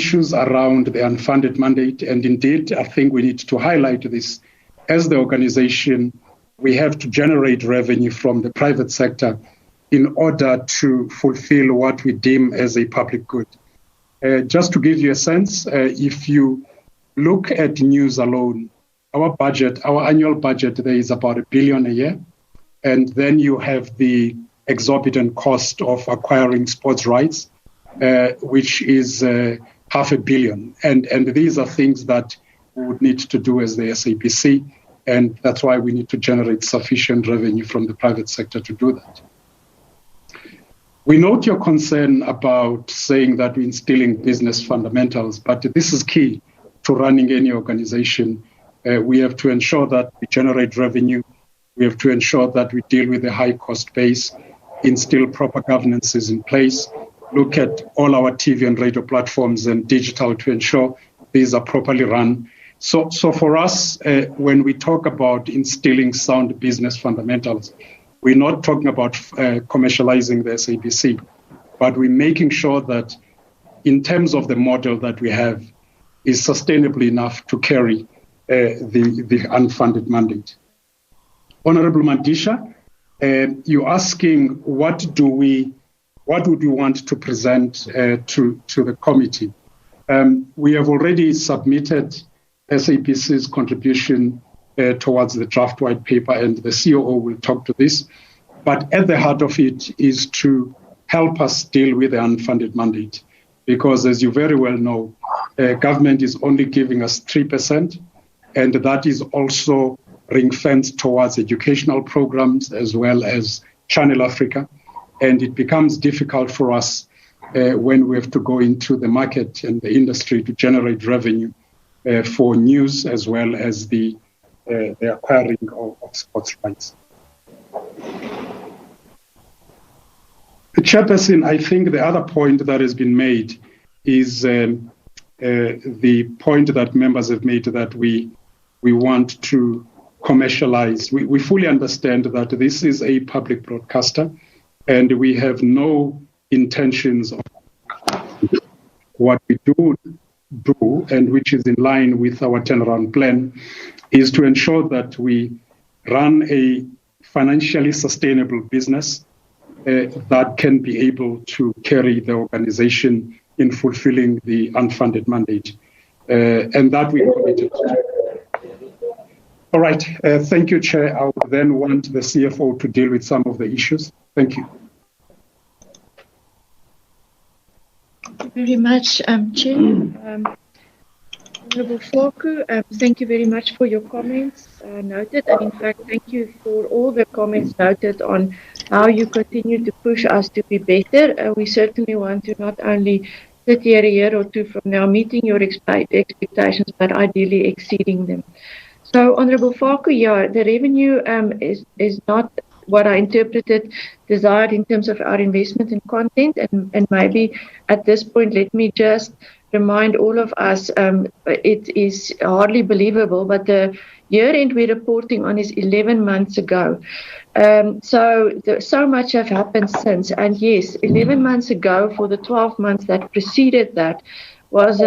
issues around the unfunded mandate. And indeed, I think we need to highlight this. As the organization, we have to generate revenue from the private sector in order to fulfill what we deem as a public good. Just to give you a sense, if you look at news alone, our annual budget there is about $1 billion a year. And then you have the exorbitant cost of acquiring sports rights, which is $500 million. And these are things that we would need to do as the SABC. And that's why we need to generate sufficient revenue from the private sector to do that. We note your concern about saying that we're instilling business fundamentals, but this is key to running any organization. We have to ensure that we generate revenue. We have to ensure that we deal with the high cost base, instill proper governances in place, look at all our TV and radio platforms and digital to ensure these are properly run. So for us, when we talk about instilling sound business fundamentals, we're not talking about commercializing the SABC, but we're making sure that in terms of the model that we have is sustainable enough to carry the unfunded mandate. Honorable Mandisha, you're asking what would we want to present to the committee. We have already submitted SABC's contribution towards the draft white paper, and the COO will talk to this. But at the heart of it is to help us deal with the unfunded mandate, because as you very well know, government is only giving us 3%, and that is also ring-fenced towards educational programs as well as Channel Africa. And it becomes difficult for us when we have to go into the market and the industry to generate revenue for news as well as the acquiring of sports rights. The Chairperson, I think the other point that has been made is the point that members have made that we want to commercialize. We fully understand that this is a public broadcaster, and we have no intentions of what we do, and which is in line with our turnaround plan, is to ensure that we run a financially sustainable business that can be able to carry the organization in fulfilling the unfunded mandate, and that we committed to. All right, thank you, Chair. I will then want the CFO to deal with some of the issues. Thank you. Thank you very much, Chair. Honourable Faku, thank you very much for your comments noted, and in fact, thank you for all the comments noted on how you continue to push us to be better. We certainly want to not only sit here a year or two from now meeting your expectations, but ideally exceeding them. So, Honourable Faku, yeah, the revenue is not what I interpreted desired in terms of our investment in content, and maybe at this point, let me just remind all of us, it is hardly believable, but the year-end we're reporting on is 11 months ago. So much have happened since, and yes, 11 months ago, for the 12 months that preceded that, was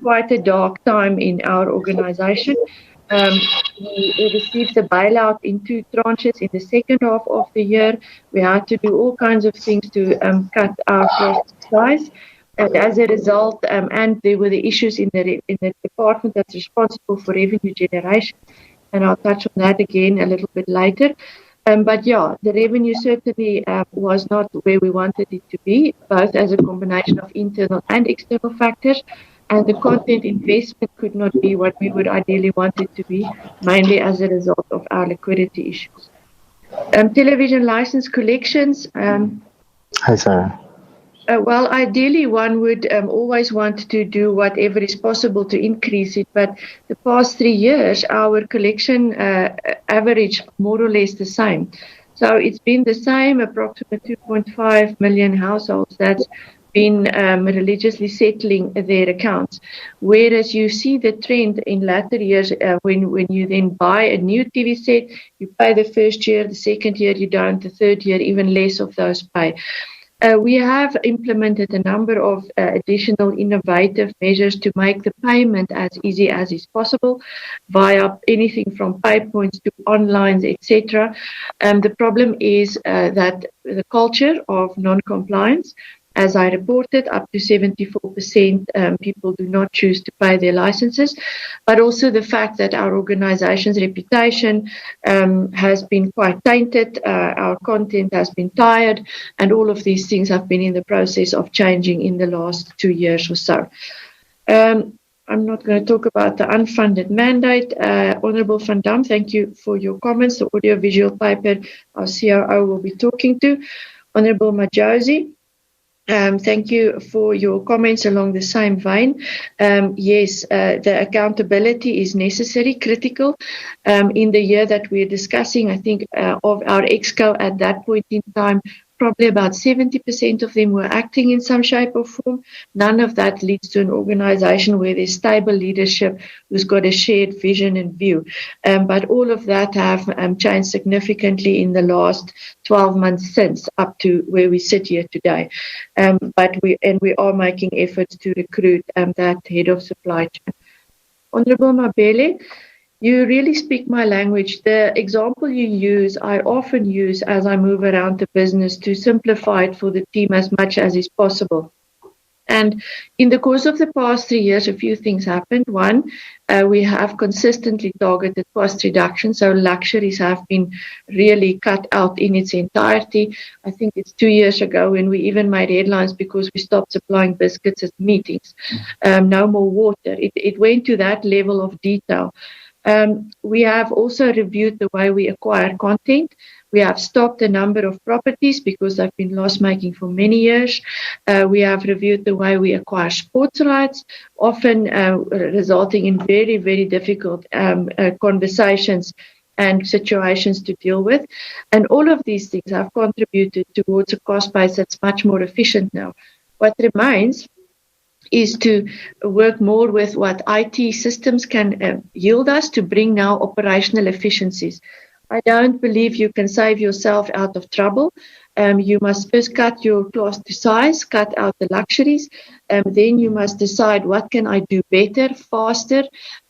quite a dark time in our organization. We received a bailout in 2 tranches in the second half of the year. We had to do all kinds of things to cut our cost size. And as a result, and there were the issues in the department that's responsible for revenue generation, and I'll touch on that again a little bit later. But yeah, the revenue certainly was not where we wanted it to be, both as a combination of internal and external factors. And the content investment could not be what we would ideally want it to be, mainly as a result of our liquidity issues. Television license collections. Hi, Sarah. Well, ideally, one would always want to do whatever is possible to increase it. But the past 3 years, our collection average more or less the same. So it's been the same, approximately 2.5 million households that's been religiously settling their accounts. Whereas you see the trend in latter years, when you then buy a new TV set, you pay the first year, the second year you don't, the third year even less of those pay. We have implemented a number of additional innovative measures to make the payment as easy as is possible via anything from pay points to online, etc. The problem is that the culture of non-compliance, as I reported, up to 74% people do not choose to pay their licenses, but also the fact that our organization's reputation has been quite tainted, our content has been tired, and all of these things have been in the process of changing in the last 2 years or so. I'm not going to talk about the unfunded mandate. Honourable Van Dam, thank you for your comments. The audiovisual paper our COO will be talking to. Honourable Majosi, thank you for your comments along the same vein. Yes, the accountability is necessary, critical. In the year that we're discussing, I think of our EXCO at that point in time, probably about 70% of them were acting in some shape or form. None of that leads to an organization where there's stable leadership who's got a shared vision and view. But all of that have changed significantly in the last 12 months since up to where we sit here today. But we are making efforts to recruit that head of supply chain. Honourable Mabele, you really speak my language. The example you use, I often use as I move around the business to simplify it for the team as much as is possible. And in the course of the past 3 years, a few things happened. One, we have consistently targeted cost reduction, so luxuries have been really cut out in its entirety. I think it's 2 years ago when we even made headlines because we stopped supplying biscuits at meetings. No more water. It went to that level of detail. We have also reviewed the way we acquire content. We have stopped a number of properties because they've been loss-making for many years. We have reviewed the way we acquire sports rights, often resulting in very, very difficult conversations and situations to deal with. And all of these things have contributed towards a cost base that's much more efficient now. What remains is to work more with what IT systems can yield us to bring now operational efficiencies. I don't believe you can save yourself out of trouble. You must first cut your class to size, cut out the luxuries. Then you must decide what can I do better, faster,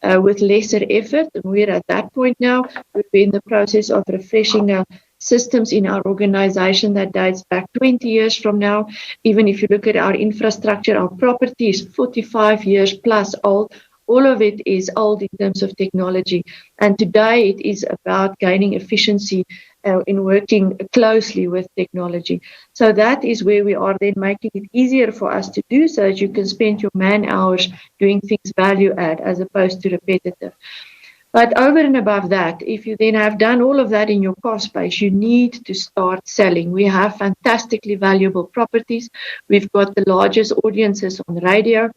with lesser effort. And we're at that point now. We're in the process of refreshing our systems in our organization that dates back 20 years from now. Even if you look at our infrastructure, our property is 45 years plus old. All of it is old in terms of technology. And today it is about gaining efficiency in working closely with technology. So that is where we are then making it easier for us to do so that you can spend your man hours doing things value add as opposed to repetitive. But over and above that, if you then have done all of that in your cost base, you need to start selling. We have fantastically valuable properties. We've got the largest audiences on radio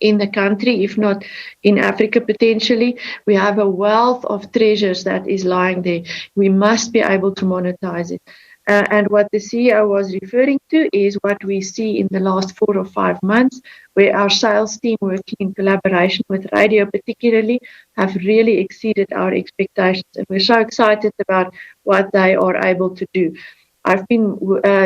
in the country, if not in Africa potentially. We have a wealth of treasures that is lying there. We must be able to monetize it. And what the CEO was referring to is what we see in the last 4 or 5 months, where our sales team working in collaboration with radio particularly have really exceeded our expectations. And we're so excited about what they are able to do. I've been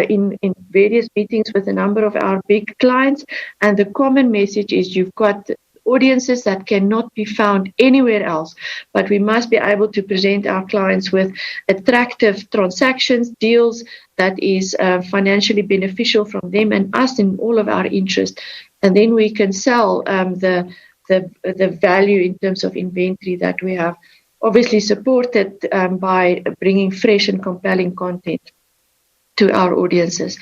in various meetings with a number of our big clients, and the common message is you've got audiences that cannot be found anywhere else, but we must be able to present our clients with attractive transactions, deals that is financially beneficial from them and us in all of our interest, and then we can sell the value in terms of inventory that we have, obviously supported by bringing fresh and compelling content to our audiences.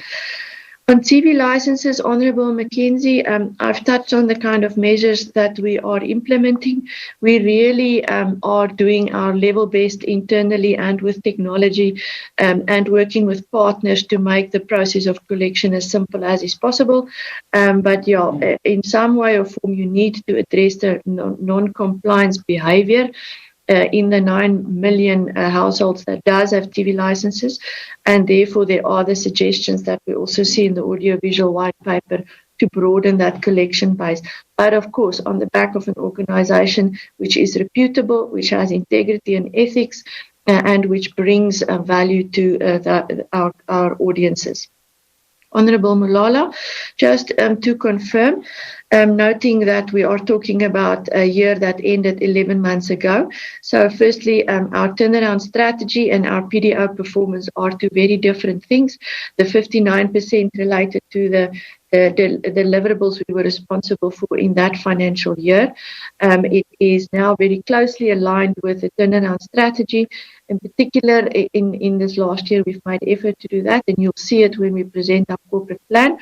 On TV licenses, Honourable Mackenzie, I've touched on the kind of measures that we are implementing. We really are doing our level best internally and with technology and working with partners to make the process of collection as simple as is possible. But yeah, in some way or form, you need to address the non-compliance behavior in the 9 million households that does have TV licenses, and therefore there are the suggestions that we also see in the audiovisual white paper to broaden that collection base. But of course, on the back of an organization which is reputable, which has integrity and ethics, and which brings value to our audiences. Honourable Malala, just to confirm, noting that we are talking about a year that ended 11 months ago. So firstly, our turnaround strategy and our PDO performance are two very different things. The 59% related to the deliverables we were responsible for in that financial year. It is now very closely aligned with the turnaround strategy. In particular, in this last year, we've made effort to do that, and you'll see it when we present our corporate plan.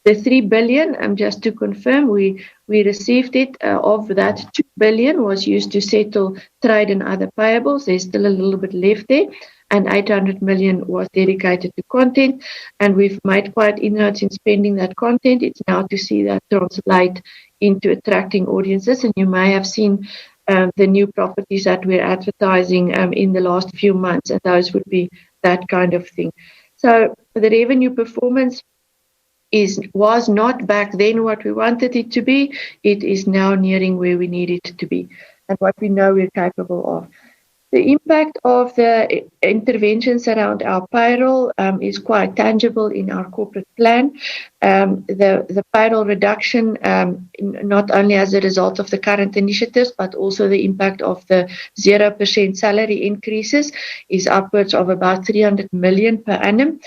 The 3 billion, just to confirm, we received it. Of that, 2 billion was used to settle trade and other payables. There's still a little bit left there. And 800 million was dedicated to content. And we've made quite inroads in spending that content. It's now to see that translate into attracting audiences. And you may have seen the new properties that we're advertising in the last few months. And those would be that kind of thing. So the revenue performance was not back then what we wanted it to be. It is now nearing where we need it to be and what we know we're capable of. The impact of the interventions around our payroll is quite tangible in our corporate plan. The payroll reduction, not only as a result of the current initiatives, but also the impact of the 0% salary increases is upwards of about 300 million per annum.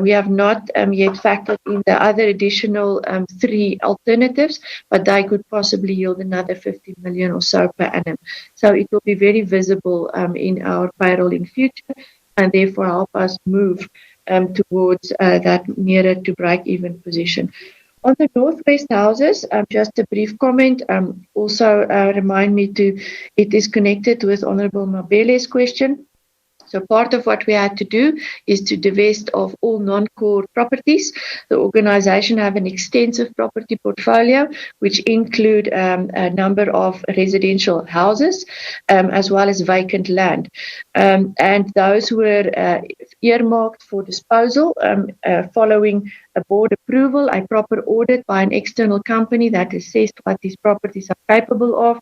We have not yet factored in the other additional 3 alternatives, but they could possibly yield another 50 million or so per annum. So it will be very visible in our payroll in future, and therefore help us move towards that nearer to break-even position. On the Northwest houses, just a brief comment. Also remind me it is connected with Honourable Mabele's question. So part of what we had to do is to divest of all non-core properties. The organisation have an extensive property portfolio, which include a number of residential houses, as well as vacant land. And those were earmarked for disposal following a board approval, a proper audit by an external company that assessed what these properties are capable of.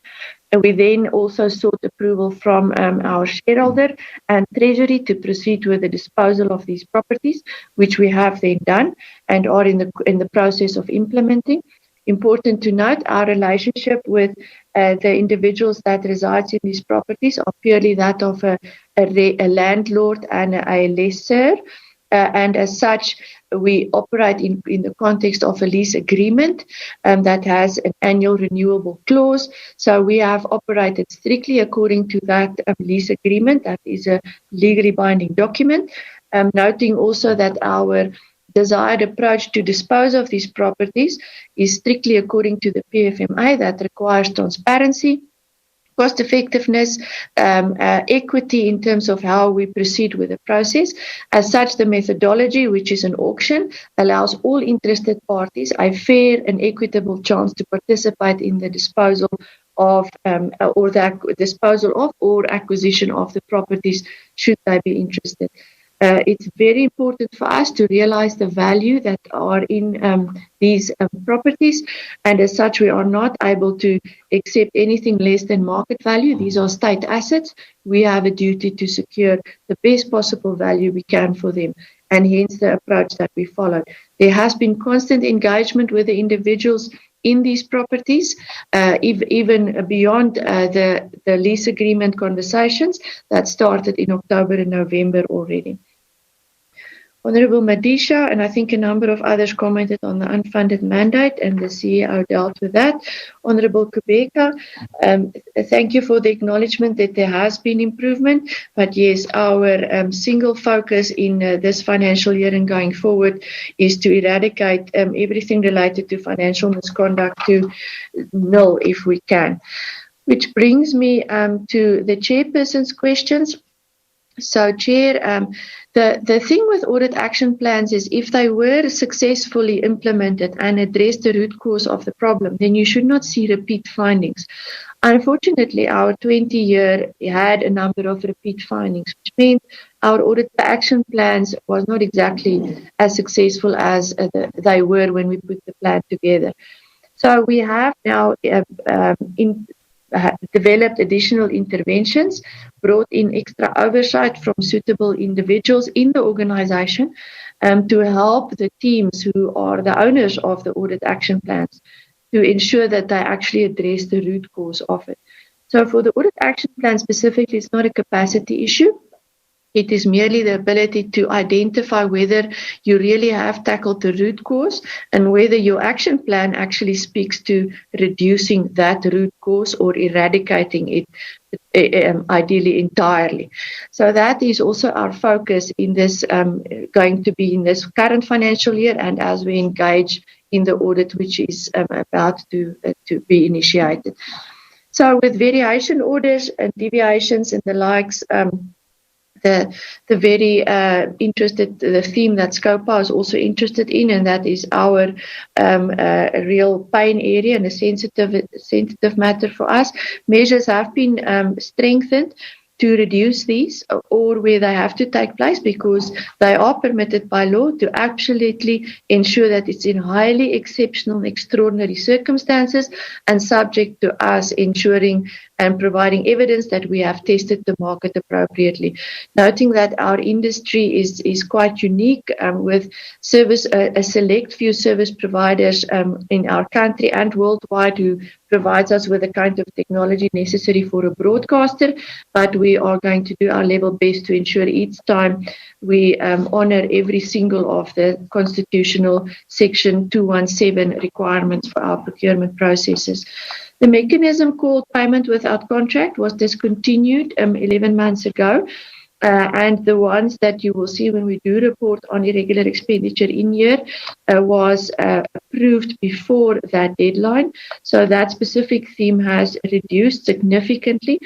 We then also sought approval from our shareholder and Treasury to proceed with the disposal of these properties, which we have then done and are in the process of implementing. Important to note, our relationship with the individuals that reside in these properties are purely that of a landlord and a lessor. And as such, we operate in the context of a lease agreement that has an annual renewable clause. So we have operated strictly according to that lease agreement. That is a legally binding document. Noting also that our desired approach to dispose of these properties is strictly according to the PFMA that requires transparency, cost effectiveness, equity in terms of how we proceed with the process. As such, the methodology, which is an auction, allows all interested parties a fair and equitable chance to participate in the disposal of or acquisition of the properties should they be interested. It's very important for us to realize the value that are in these properties, and as such we are not able to accept anything less than market value. These are state assets. We have a duty to secure the best possible value we can for them, and hence the approach that we follow. There has been constant engagement with the individuals in these properties, even beyond the lease agreement conversations that started in October and November already. Honourable Madisha, and I think a number of others commented on the unfunded mandate, and the CEO dealt with that. Honourable Kubeka, thank you for the acknowledgement that there has been improvement, but yes, our single focus in this financial year and going forward is to eradicate everything related to financial misconduct to nil if we can. Which brings me to the chairperson's questions. So, Chair, the thing with audit action plans is if they were successfully implemented and address the root cause of the problem, then you should not see repeat findings. Unfortunately, our 20-year had a number of repeat findings, which means our audit action plans was not exactly as successful as they were when we put the plan together. So we have now developed additional interventions, brought in extra oversight from suitable individuals in the organization to help the teams who are the owners of the audit action plans to ensure that they actually address the root cause of it. So for the audit action plan specifically, it's not a capacity issue. It is merely the ability to identify whether you really have tackled the root cause and whether your action plan actually speaks to reducing that root cause or eradicating it, ideally entirely. So that is also our focus in this, going to be in this current financial year, and as we engage in the audit which is about to be initiated. So with variation orders and deviations and the likes, the very interested, the theme that SCOPA is also interested in, and that is our real pain area and a sensitive matter for us. Measures have been strengthened to reduce these, or where they have to take place, because they are permitted by law to absolutely ensure that it's in highly exceptional and extraordinary circumstances and subject to us ensuring and providing evidence that we have tested the market appropriately. Noting that our industry is quite unique with a select few service providers in our country and worldwide who provides us with the kind of technology necessary for a broadcaster, but we are going to do our level best to ensure each time we honor every single of the constitutional section 217 requirements for our procurement processes. The mechanism called payment without contract was discontinued 11 months ago. And the ones that you will see when we do report on irregular expenditure in year was approved before that deadline. So that specific theme has reduced significantly.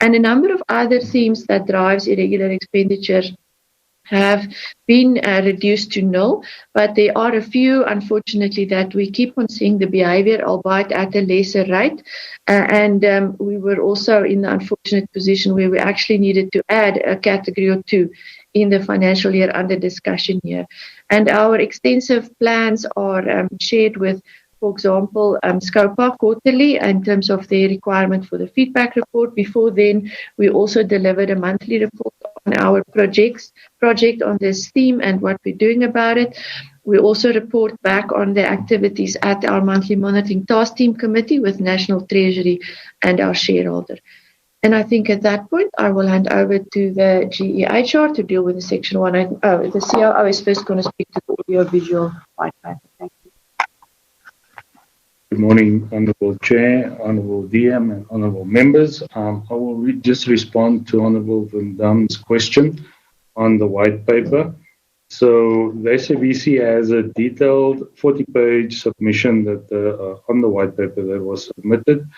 And a number of other themes that drives irregular expenditure have been reduced to nil, but there are a few, unfortunately, that we keep on seeing the behavior, albeit at a lesser rate. And we were also in the unfortunate position where we actually needed to add a category or two in the financial year under discussion here. And our extensive plans are shared with, for example, SCOPA quarterly in terms of their requirement for the feedback report. Before then, we also delivered a monthly report on our project on this theme and what we're doing about it. We also report back on the activities at our monthly monitoring task team committee with National Treasury and our shareholder. And I think at that point, I will hand over to the GEHR to deal with the section 1. The COO is first going to speak to the audiovisual white paper. Thank you. Good morning, Honourable Chair, Honourable DM, and Honourable Members. I will just respond to Honourable Van Dam's question on the white paper. So the SABC has a detailed 40-page submission that on the white paper that was submitted.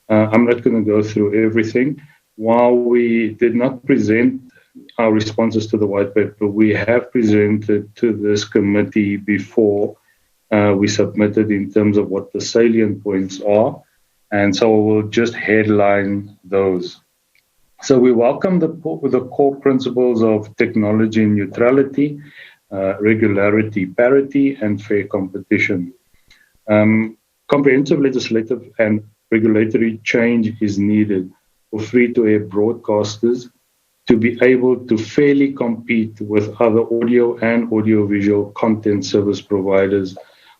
I'm not going to go through everything. While we did not present our responses to the white paper, we have presented to this committee before we submitted in terms of what the salient points are. And so we'll just headline those. So we welcome the core principles of technology neutrality, regularity, parity, and fair competition. Comprehensive legislative and regulatory change is needed for free-to-air broadcasters to be able to fairly compete with other audio and audiovisual content service providers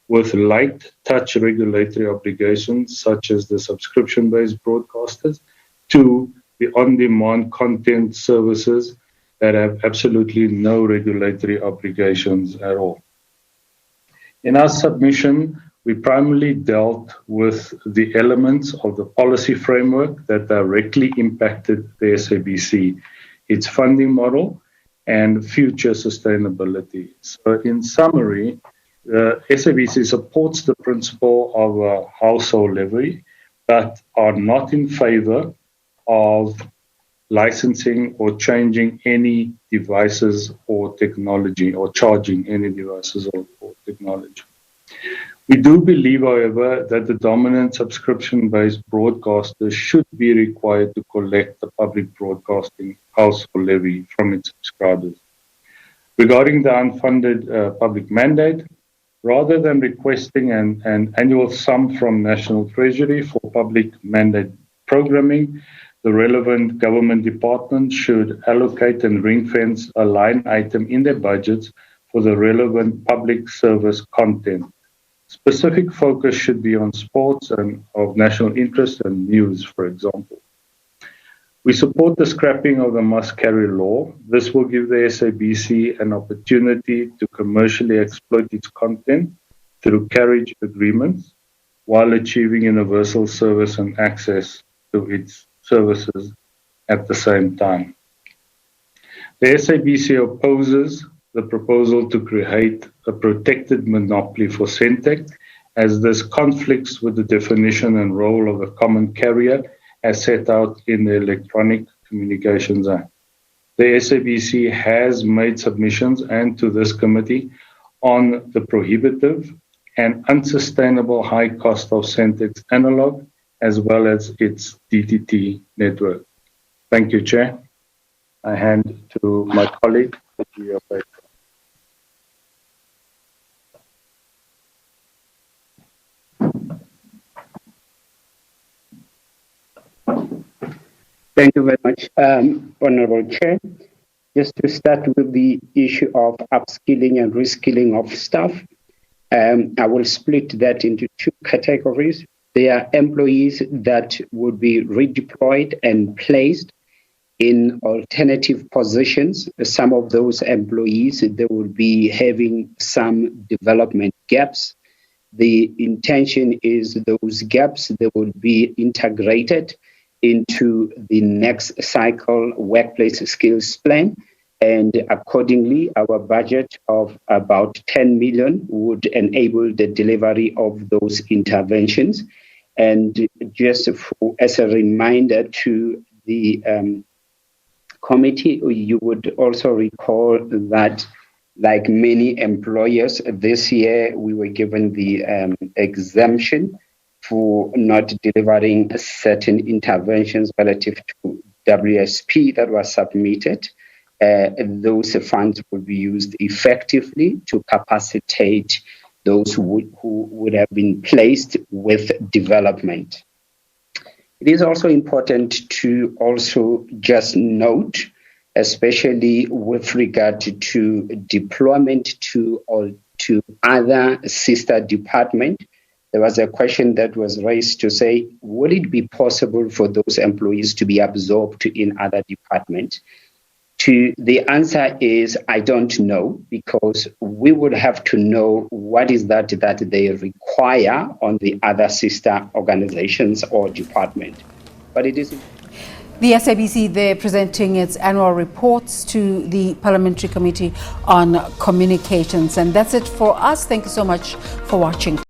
with light touch regulatory obligations such as the subscription-based broadcasters to the on-demand content services that have absolutely no regulatory obligations at all. In our submission, we primarily dealt with the elements of the policy framework that directly impacted the SABC, its funding model, and future sustainability. So in summary, the SABC supports the principle of a household levy, but are not in favor of licensing or changing any devices or technology or charging any devices or technology. We do believe, however, that the dominant subscription-based broadcasters should be required to collect the public broadcasting household levy from its subscribers. Regarding the unfunded public mandate, rather than requesting an annual sum from National Treasury for public mandate programming, the relevant government departments should allocate and ring-fence a line item in their budgets for the relevant public service content. Specific focus should be on sports and of national interest and news, for example. We support the scrapping of the must-carry law. This will give the SABC an opportunity to commercially exploit its content through carriage agreements while achieving universal service and access to its services at the same time. The SABC opposes the proposal to create a protected monopoly for Centec, as this conflicts with the definition and role of the common carrier as set out in the Electronic Communications Act. The SABC has made submissions and to this committee on the prohibitive and unsustainable high cost of Centec's analog as well as its DTT network. Thank you, Chair. I hand to my colleague, Thank you very much, Honorable Chair. Just to start with the issue of upskilling and reskilling of staff, I will split that into two categories. There are employees that would be redeployed and placed in alternative positions. Some of those employees, they will be having some development gaps. The intention is those gaps, they will be integrated into the next cycle workplace skills plan. And accordingly, our budget of about 10 million would enable the delivery of those interventions. And just as a reminder to the committee, you would also recall that, like many employers, this year we were given the exemption for not delivering certain interventions relative to WSP that was submitted. Those funds will be used effectively to capacitate those who would have been placed with development. It is also important to also just note, especially with regard to deployment to other sister departments. There was a question that was raised to say, would it be possible for those employees to be absorbed in other departments? The answer is, I don't know, because we would have to know what is that they require on the other sister organizations or department. But it is... The SABC there presenting its annual reports to the Parliamentary Committee on Communications. And that's it for us. Thank you so much for watching.